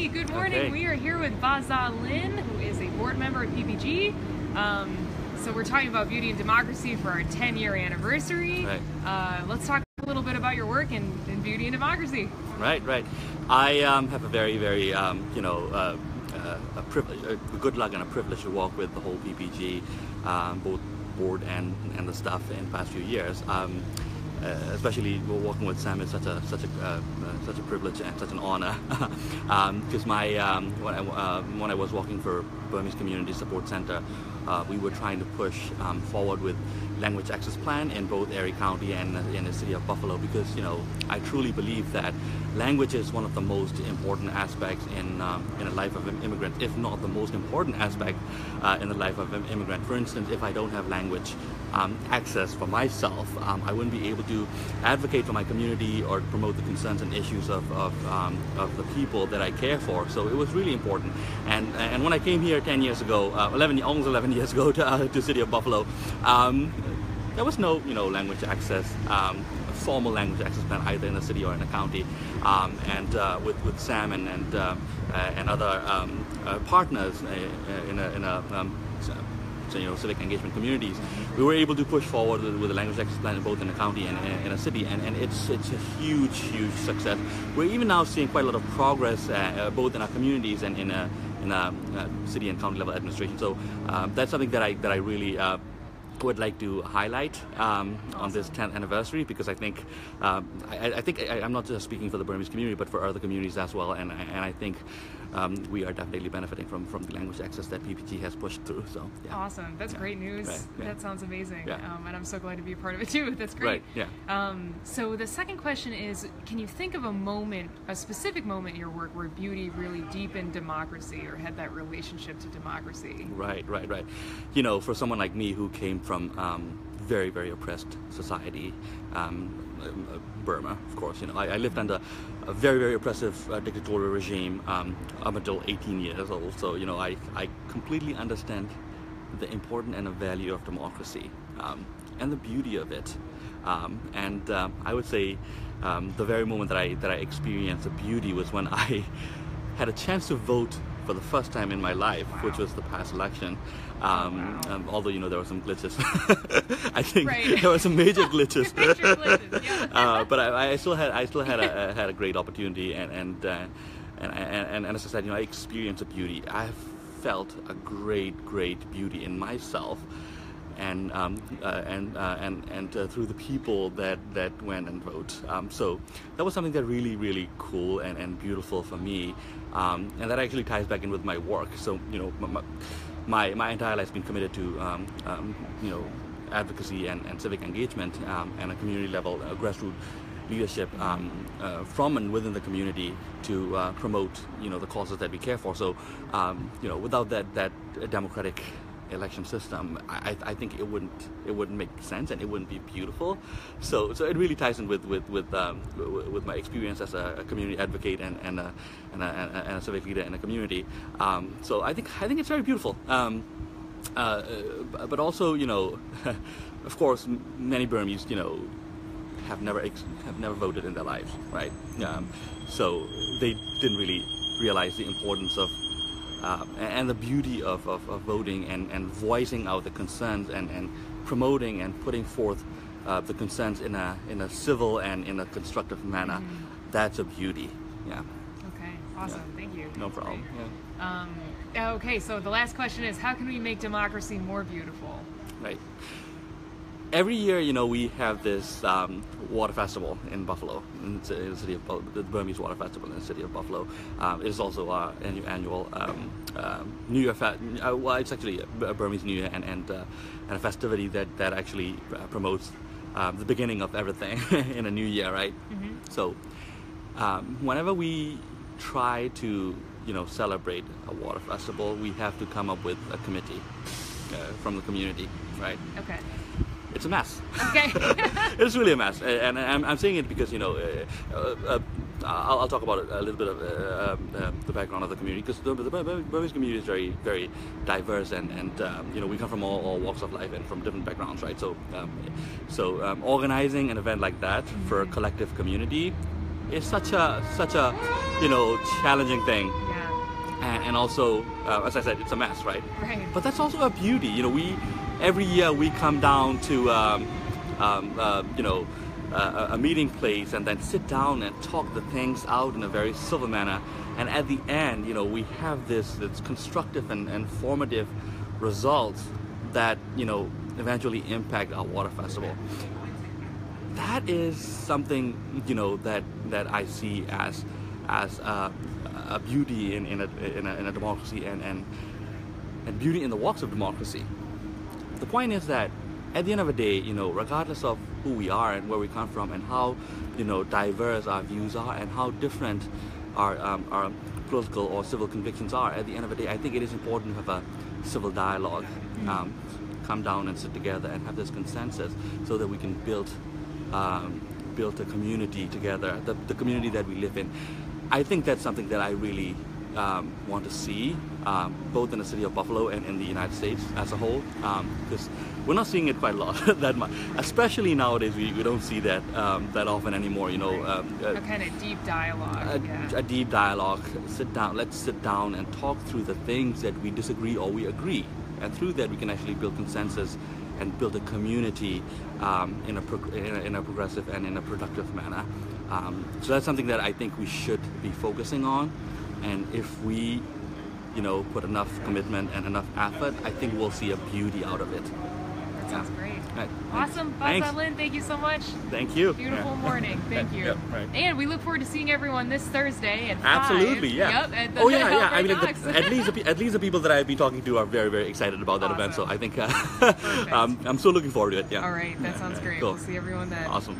Hey, good morning. Okay. We are here with Baza Lin, who is a board member at PPG. So we're talking about beauty and democracy for our 10-year anniversary. Right. Let's talk a little bit about your work in beauty and democracy. Right. I have a very, a privilege, a good luck and a privilege to work with the whole PPG, both board and the staff in the past few years. Especially working with Sam is such a privilege and such an honor, because when I was working for Burmese Community Support Center, we were trying to push forward with language access plan in both Erie County and in the city of Buffalo, because I truly believe that language is one of the most important aspects in the life of an immigrant, if not the most important aspect in the life of an immigrant. For instance, if I don't have language access for myself, I wouldn't be able to advocate for my community or promote the concerns and issues of the people that I care for. So it was really important. And when I came here 10 years ago, almost 11 years ago to the city of Buffalo, there was no language access, formal language access plan either in the city or in the county. And with Sam and other partners civic engagement communities, we were able to push forward with a language access plan both in the county and in a city, and it's a huge success. We're even now seeing quite a lot of progress both in our communities and in a city and county level administration. So that's something that I really would like to highlight on this 10th anniversary, because I think I'm not just speaking for the Burmese community, but for other communities as well, and I think we are definitely benefiting from the language access that PPG has pushed through. So yeah. Awesome, that's great news. Right. Yeah. That sounds amazing, Yeah. And I'm so glad to be a part of it too. That's great. Right. Yeah. So the second question is, can you think of a specific moment in your work where beauty really deepened democracy or had that relationship to democracy? Right. For someone like me who came from very oppressed society, Burma, of course. I lived under a very oppressive dictatorial regime up until 18 years old. So I completely understand the importance and the value of democracy and the beauty of it. And I would say the very moment that I experienced the beauty was when I had a chance to vote for the first time in my life, which was the past election. Although there were some glitches, I think there were some major glitches. Yeah. But I still had a great opportunity, and as I said, I experienced a beauty. I felt a great beauty in myself, and through the people that went and vote. So that was something that really cool and beautiful for me, and that actually ties back in with my work. So my entire life has been committed to advocacy and civic engagement and a community level grassroots leadership from and within the community to promote the causes that we care for. So without that democratic election system, I think it wouldn't make sense, and it wouldn't be beautiful. So it really ties in with my experience as a community advocate and a civic leader in a community. So I think it's very beautiful. But also, of course, many Burmese, have never voted in their lives, right? So they didn't really realize the importance of and the beauty of voting and voicing out the concerns and promoting and putting forth the concerns in a civil and in a constructive manner. Mm-hmm. That's a beauty. Yeah. Okay, awesome. Yeah. Thank you. No problem. Yeah. Okay, so the last question is, how can we make democracy more beautiful? Right. Every year, we have this water festival in Buffalo, in the city of Buffalo, the Burmese Water Festival in the city of Buffalo. It is also an annual New Year well, it's actually a Burmese New Year and a festivity that actually promotes the beginning of everything in a new year, right? Mm-hmm. So whenever we try to celebrate a water festival, we have to come up with a committee from the community, right? Okay. It's a mess. Okay. It's really a mess, and I'm saying it because I'll talk about a little bit of the background of the community, because the Burmese community is very diverse, and we come from all walks of life and from different backgrounds, right? So organizing an event like that for a collective community is such a challenging thing. Yeah. And also, as I said, it's a mess, right? Right. But that's also a beauty. Every year we come down to a meeting place and then sit down and talk the things out in a very civil manner. And at the end, we have this constructive and formative results that eventually impact our water festival. That is something that I see as a beauty in a democracy and beauty in the walks of democracy. The point is that at the end of the day, regardless of who we are and where we come from and how diverse our views are and how different our political or civil convictions are, at the end of the day, I think it is important to have a civil dialogue, come down and sit together and have this consensus so that we can build a community together, the community that we live in. I think that's something that I really want to see, both in the city of Buffalo and in the United States as a whole, because we're not seeing it quite a lot, that much. Especially nowadays, we don't see that that often anymore. A kind of deep dialogue. A deep dialogue. Let's sit down and talk through the things that we disagree or we agree, and through that we can actually build consensus and build a community in a progressive and in a productive manner. So that's something that I think we should be focusing on, and if we put enough commitment and enough effort, I think we'll see a beauty out of it. That sounds great. Right. Awesome. Thanks. Basa Lin, thank you so much. Thank you. Beautiful morning. Thank you. Yep, right. And we look forward to seeing everyone this Thursday at 5. Absolutely, yeah. Yep, at the I mean, Docks. at least the people that I've been talking to are very, very excited about that event. So I think Perfect. I'm so looking forward to it. Yeah. All right, that sounds great. Cool. We'll see everyone then. Awesome.